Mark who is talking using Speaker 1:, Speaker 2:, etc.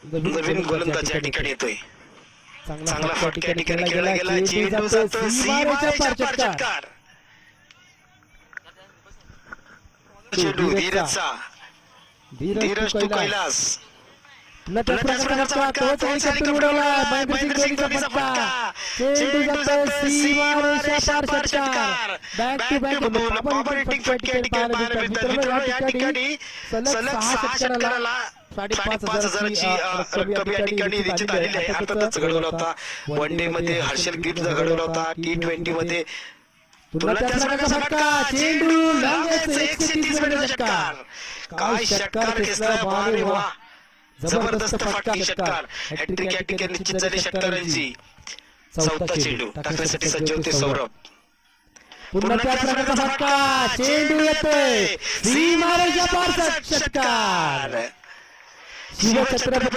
Speaker 1: नवीन गोलंदाज या ठिकाणी येतोय. चांगला फटका या ठिकाणी खेळला गेला. चेंडू जातो सीमारेषा पार षटकार. चेंडू धीरजचा. धीरज टू कैलास. त्याच प्रकारचा तोच आणि उडवला. महेंद्र सिंग धोनीचा फटका. चेंडू जातो सीमारेषा पार षटकार. Back to back power hitting फटके या ठिकाणी पाहायला मिळतात. मित्रांनो या ठिकाणी सलग 6 षटकाराला 5,500ची रक्कम या ठिकाणी निश्चित आलेली आहे. अर्थातच घडवला होता वन डे मध्ये हर्षल गिफ्टचा घडवला होता. T20 मध्ये पुन्हा त्याच प्रकारचा फटका. चेंडू लांबचा 130 मीटरचा षटकार. काय षटकार खेचला बारे वा. जबरदस्त फटका षटकार. हॅट्रिक या ठिकाणी निश्चित झाली षटकारांची. चौथा चेंडू टाकण्यासाठी सज्ज होते सौरभ.
Speaker 2: पुन्हा त्याच प्रकारचा फटका. चेंडू येतोय सीमारेषा पार षटकार. शिवछत्रपती